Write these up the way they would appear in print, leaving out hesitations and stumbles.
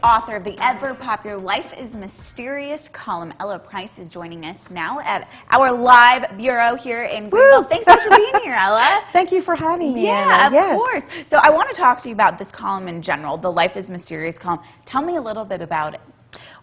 author of the ever-popular Life is Mysterious column. Ella Price is joining us now at our live bureau here in Greenville. Thanks so much for being here, Ella. Thank you for having me, Yeah, Anna. of course. So I want to talk to you about this column in general, the Life is Mysterious column. Tell me a little bit about it.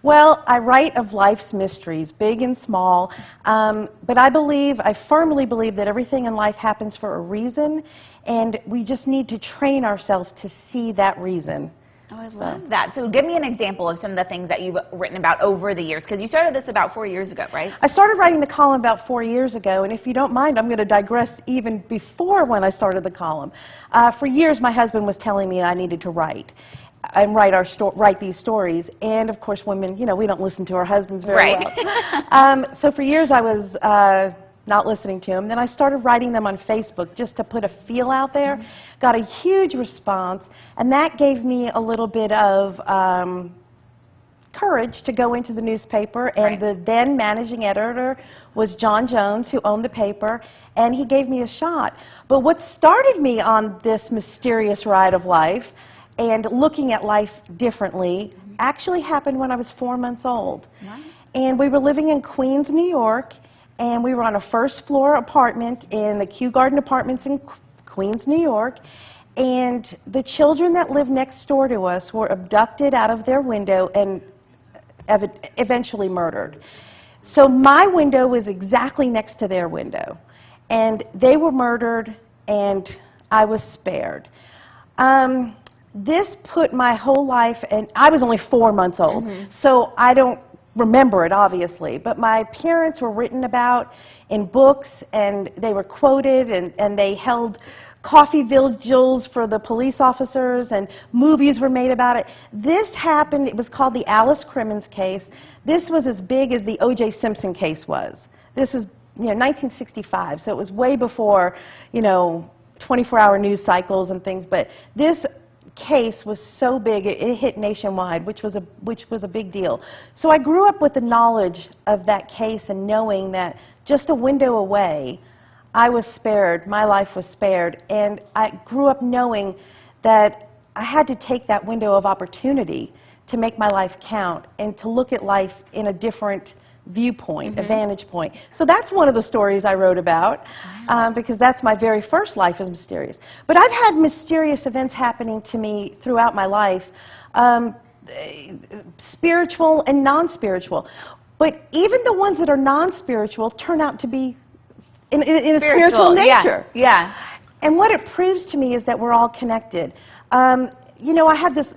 Well, I write of life's mysteries, big and small, but I firmly believe that everything in life happens for a reason, and we just need to train ourselves to see that reason. Oh, I love that. So give me an example of some of the things that you've written about over the years, because you started this about 4 years ago, right? I started writing the column about 4 years ago, and if you don't mind, I'm going to digress even before when I started the column. For years, my husband was telling me I needed to write and write these stories, and of course, women, you know, we don't listen to our husbands very well. So for years, I was not listening to him. Then I started writing them on Facebook just to put a feel out there. Got a huge response, and that gave me a little bit of courage to go into the newspaper, and the then managing editor was John Jones, who owned the paper, and he gave me a shot. But what started me on this mysterious ride of life and looking at life differently actually happened when I was 4 months old. Wow. And we were living in Queens, New York, and we were on a first-floor apartment in the Kew Garden Apartments in Queens, New York, and the children that lived next door to us were abducted out of their window and eventually murdered. So my window was exactly next to their window, and they were murdered, and I was spared. This put my whole life, and I was only 4 months old, so I don't remember it, obviously, but my parents were written about in books, and they were quoted, and they held coffee vigils for the police officers, and movies were made about it. This happened, it was called the Alice Crimmins case. This was as big as the O.J. Simpson case was. This is, 1965, so it was way before, 24-hour news cycles and things, but this case was so big it hit nationwide, which was a big deal. So I grew up with the knowledge of that case and knowing that just a window away, I was spared, my life was spared, and I grew up knowing that I had to take that window of opportunity to make my life count and to look at life in a different viewpoint, a vantage point. So that's one of the stories I wrote about, because that's my very first Life is Mysterious. But I've had mysterious events happening to me throughout my life, spiritual and non-spiritual. But even the ones that are non-spiritual turn out to be in a spiritual nature. Yeah. And what it proves to me is that we're all connected. I had this,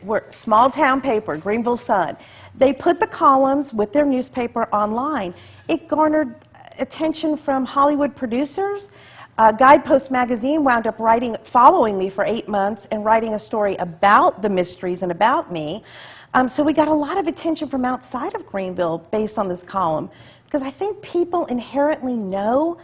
we're a small town paper, Greenville Sun. They put the columns with their newspaper online. It garnered attention from Hollywood producers. Guidepost magazine wound up following me for 8 months and writing a story about the mysteries and about me. So we got a lot of attention from outside of Greenville based on this column, because I think people inherently know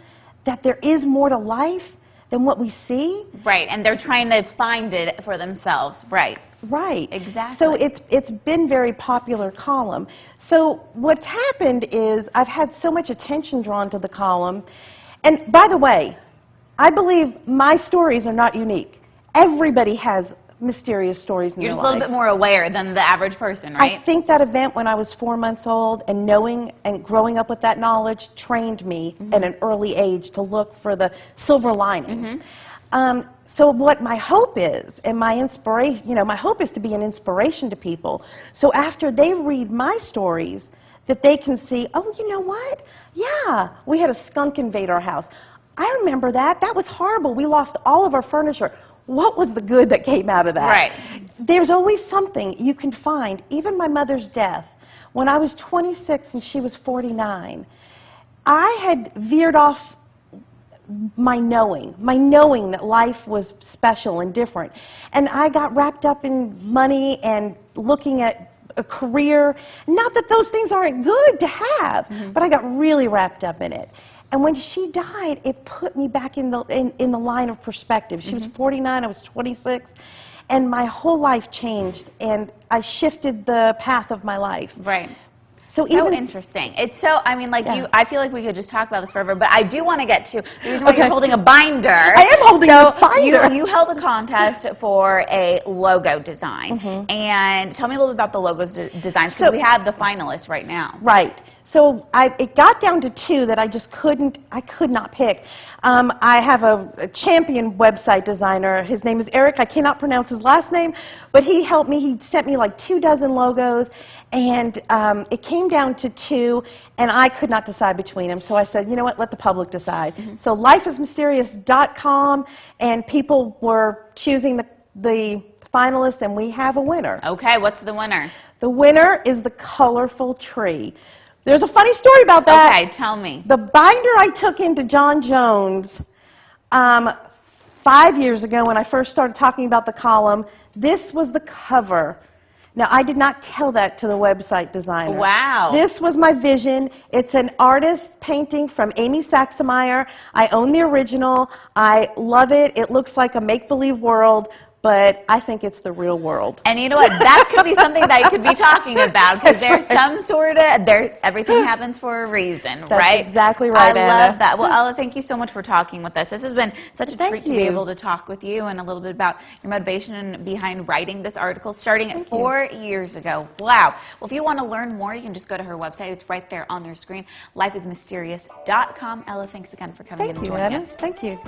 that there is more to life than what we see. Right, and they're trying to find it for themselves. Right. Right. Exactly. So it's been very popular column. So what's happened is I've had so much attention drawn to the column. And by the way, I believe my stories are not unique. Everybody has mysterious stories in their life. You're just a little bit more aware than the average person, right? I think that event when I was 4 months old and knowing and growing up with that knowledge trained me at an early age to look for the silver lining. So what my hope is, and my inspiration, my hope is to be an inspiration to people. So after they read my stories, that they can see, oh, you know what? Yeah, we had a skunk invade our house. I remember that. That was horrible. We lost all of our furniture. What was the good that came out of that? Right. There's always something you can find. Even my mother's death, when I was 26 and she was 49, I had veered off my knowing that life was special and different. And I got wrapped up in money and looking at a career. Not that those things aren't good to have, but I got really wrapped up in it. And when she died, it put me back in the line of perspective. She was 49, I was 26, and my whole life changed, and I shifted the path of my life. Right. So Interesting. It's so, I mean, like Yeah. I feel like we could just talk about this forever, but I do want to get to the reason why you're Okay. holding a binder. I am holding this binder. You held a contest for a logo design. And tell me a little bit about the logos designs, because we have the finalists right now. Right. So it got down to two that I could not pick. I have a champion website designer. His name is Eric. I cannot pronounce his last name, but he helped me. He sent me like 24 logos, and it came down to two, and I could not decide between them. So I said, you know what, let the public decide. So lifeismysterious.com, and people were choosing the finalists, and we have a winner. Okay, what's the winner? The winner is the colorful tree. There's a funny story about that. Okay, tell me. The binder I took into John Jones 5 years ago when I first started talking about the column, this was the cover. Now, I did not tell that to the website designer. Wow. This was my vision. It's an artist painting from Amy Saxemeyer. I own the original. I love it. It looks like a make-believe world, but I think it's the real world. And you know what? That could be something that I could be talking about, because there's some sort of, everything happens for a reason, That's right? exactly right, I Anna. love that. Well, Ella, thank you so much for talking with us. This has been such a Thank treat to be you. able to talk with you and a little bit about your motivation behind writing this article starting Thank you. 4 years ago. Wow. Well, if you want to learn more, you can just go to her website. It's right there on your screen, lifeismysterious.com. Ella, thanks again for coming in Thank and you, joining Anna. us. Thank you.